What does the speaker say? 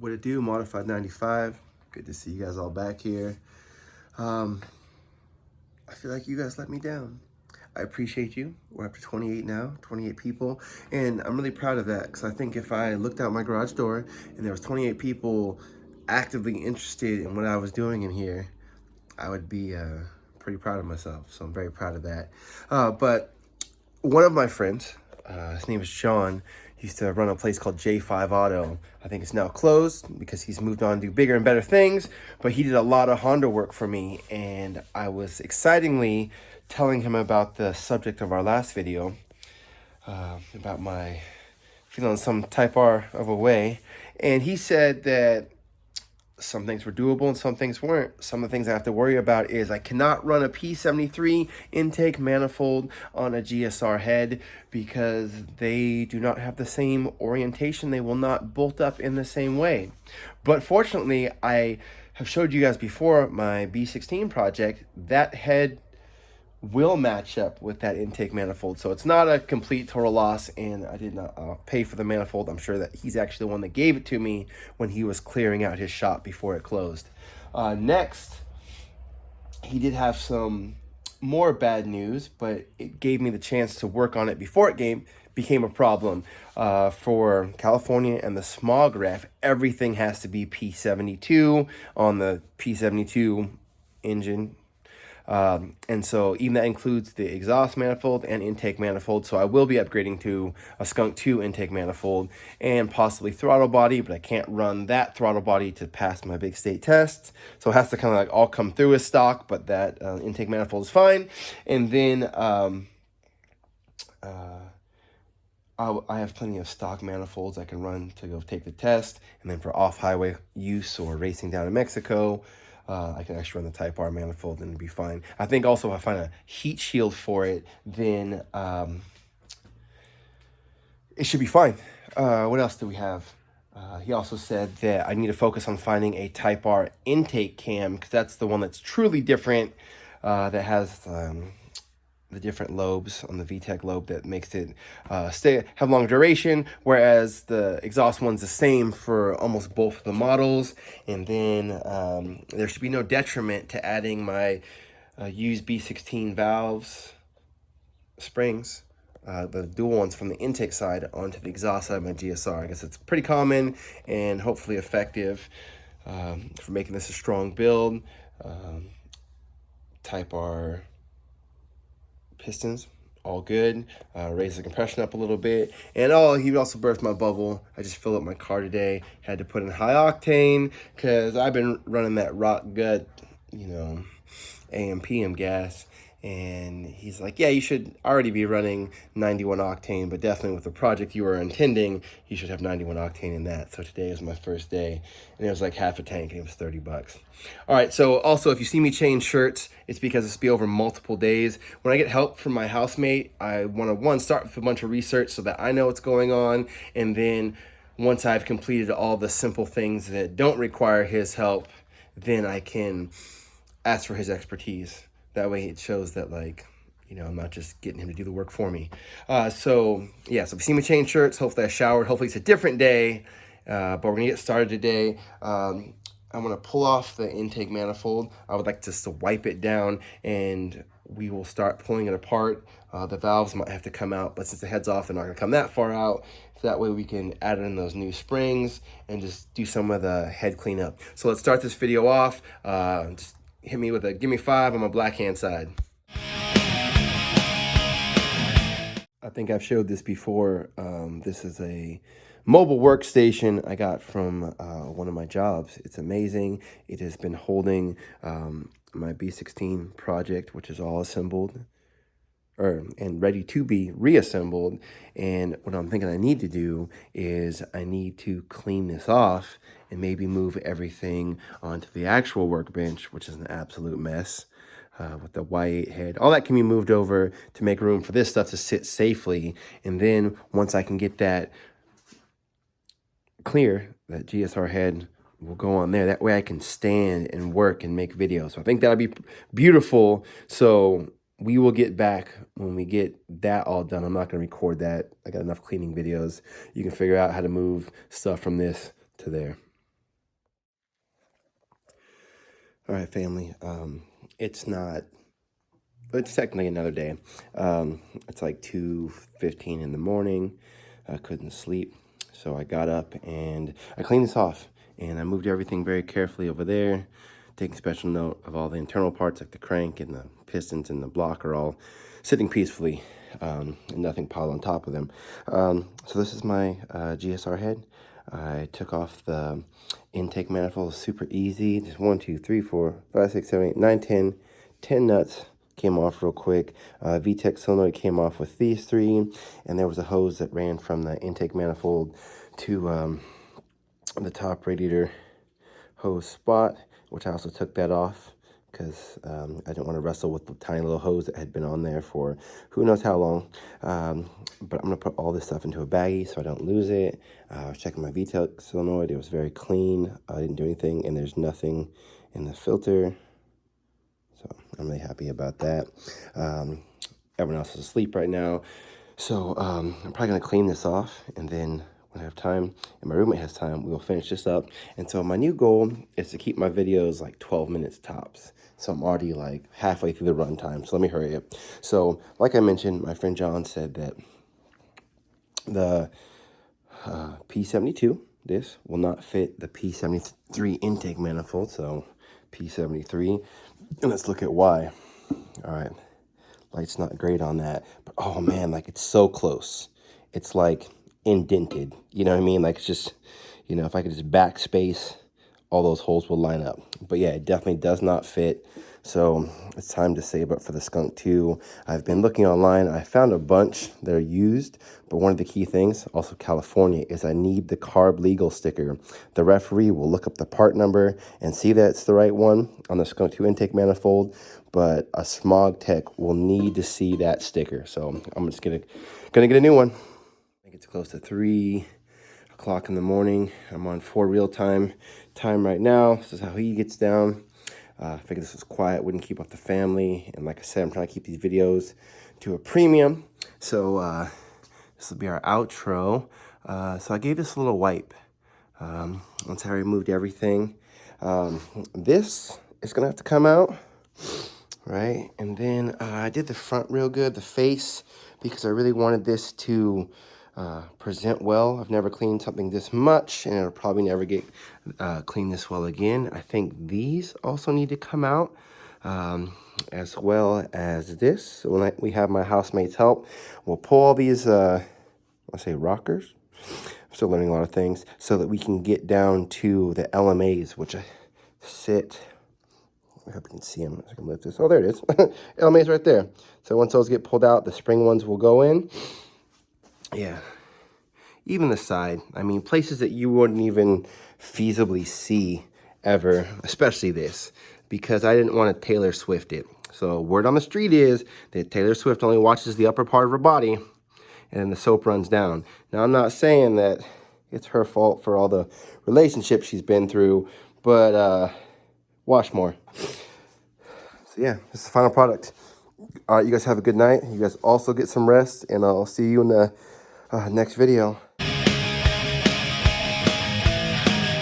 What it do, Modified 95. Good to see you guys all back here. I feel like you guys let me down. I appreciate you. We're up to 28 now, 28 people. And I'm really proud of that because I think if I looked out my garage door and there was 28 people actively interested in what I was doing in here, I would be pretty proud of myself. So I'm very proud of that. But one of my friends, his name is John. He used to run a place called J5 Auto. I think it's now closed because he's moved on to do bigger and better things. But he did a lot of Honda work for me, and I was excitingly telling him about the subject of our last video, about my feeling some type R of a way. And he said that some things were doable and some things weren't. Some of the things I have to worry about is I cannot run a P73 intake manifold on a GSR head because they do not have the same orientation. They will not bolt up in the same way. But fortunately, I have showed you guys before my B16 project, that head will match up with that intake manifold. So it's not a complete total loss, and I did not pay for the manifold. I'm sure that he's actually the one that gave it to me when he was clearing out his shop before it closed. Next, he did have some more bad news, but it gave me the chance to work on it before it became a problem. For California and the smog ref, everything has to be P72 on the P72 engine. And so even that includes the exhaust manifold and intake manifold. So I will be upgrading to a Skunk 2 intake manifold and possibly throttle body, but I can't run that throttle body to pass my big state tests. So it has to kind of like all come through as stock, but that intake manifold is fine. And then I have plenty of stock manifolds I can run to go take the test. And then for off-highway use or racing down in Mexico, I can actually run the Type R manifold and it'll be fine. I think also if I find a heat shield for it, then it should be fine. What else do we have? He also said that I need to focus on finding a Type R intake cam because that's the one that's truly different, that has the different lobes on the VTEC lobe that makes it have long duration, whereas the exhaust one's the same for almost both of the models. And then there should be no detriment to adding my used B16 valves, springs, the dual ones from the intake side onto the exhaust side of my GSR. I guess it's pretty common and hopefully effective for making this a strong build. Type R pistons, all good. Raise the compression up a little bit. And he also burst my bubble. I just filled up my car today. Had to put in high octane because I've been running that rock gut, AM PM gas. And he's like, yeah, you should already be running 91 octane, but definitely with the project you were intending, you should have 91 octane in that. So today is my first day, and it was like half a tank, and it was $30. All right, so also, if you see me change shirts, it's because it's be over multiple days. When I get help from my housemate, I want to, start with a bunch of research so that I know what's going on, and then once I've completed all the simple things that don't require his help, then I can ask for his expertise. That way it shows that, I'm not just getting him to do the work for me. So if you see me change shirts, hopefully I showered. Hopefully it's a different day, but we're going to get started today. I'm going to pull off the intake manifold. I would like just to wipe it down, and we will start pulling it apart. The valves might have to come out, but since the head's off, they're not going to come that far out. So that way we can add in those new springs and just do some of the head cleanup. So let's start this video off. Just hit me with a give me 5 on my black hand side. I think I've showed this before. This is a mobile workstation I got from one of my jobs. It's amazing. It has been holding my B16 project, which is all assembled and ready to be reassembled. And what I'm thinking I need to do is I need to clean this off and maybe move everything onto the actual workbench, which is an absolute mess. With the Y8 head, all that can be moved over to make room for this stuff to sit safely. And then once I can get that clear, that GSR head will go on there. That way I can stand and work and make videos. So I think that'll be beautiful. So we will get back when we get that all done. I'm not going to record that. I got enough cleaning videos. You can figure out how to move stuff from this to there. All right, family. It's not. It's technically another day. It's like 2:15 in the morning. I couldn't sleep, so I got up and I cleaned this off, and I moved everything very carefully over there, taking special note of all the internal parts like the crank and the pistons and the block are all sitting peacefully, and nothing piled on top of them. So this is my GSR head. I took off the intake manifold, super easy. Just 1, 2, 3, 4, 5, 6, 7, 8, 9, 10, 10 nuts came off real quick. VTEC solenoid came off with these 3, and there was a hose that ran from the intake manifold to the top radiator hose spot, which I also took that off because I didn't want to wrestle with the tiny little hose that had been on there for who knows how long. But I'm going to put all this stuff into a baggie so I don't lose it. I was checking my VTEC solenoid. It was very clean. I didn't do anything, and there's nothing in the filter. So I'm really happy about that. Everyone else is asleep right now. So I'm probably going to clean this off, and then when I have time and my roommate has time, we'll finish this up. And so my new goal is to keep my videos like 12 minutes tops. So I'm already like halfway through the run time. So let me hurry up. So like I mentioned, my friend John said that the P72, this will not fit the P73 intake manifold. So P73, and let's look at why. All right. Light's not great on that, but oh man, like it's so close. It's like indented, you know what I mean? Like it's just, you know, if I could just backspace, all those holes will line up. But yeah, it definitely does not fit. So it's time to save up for the Skunk 2. I've been looking online. I found a bunch that are used, but one of the key things, also California, is I need the carb legal sticker. The referee will look up the part number and see that it's the right one on the Skunk 2 intake manifold, but a smog tech will need to see that sticker. So I'm just gonna get a new one. I think it's close to 3 o'clock in the morning. I'm on 4 real time right now. This is how he gets down. I figured this was quiet, wouldn't keep up the family. And like I said, I'm trying to keep these videos to a premium. So this will be our outro. So I gave this a little wipe. Once I removed everything. This is gonna have to come out, right? And then I did the front real good, the face, because I really wanted this to present well. I've never cleaned something this much, and it'll probably never get cleaned this well again. I think these also need to come out, as well as this. So when we have my housemates help, we'll pull all these, I say rockers. I'm still learning a lot of things, so that we can get down to the LMAs, which sit, I hope you can see them. I can lift this. Oh, there it is. LMAs right there. So once those get pulled out, the spring ones will go in. Yeah. Even the side. I mean, places that you wouldn't even feasibly see ever, especially this, because I didn't want to Taylor Swift it. So word on the street is that Taylor Swift only watches the upper part of her body, and then the soap runs down. Now, I'm not saying that it's her fault for all the relationships she's been through, but wash more. So yeah, this is the final product. All right, you guys have a good night. You guys also get some rest, and I'll see you in the next video.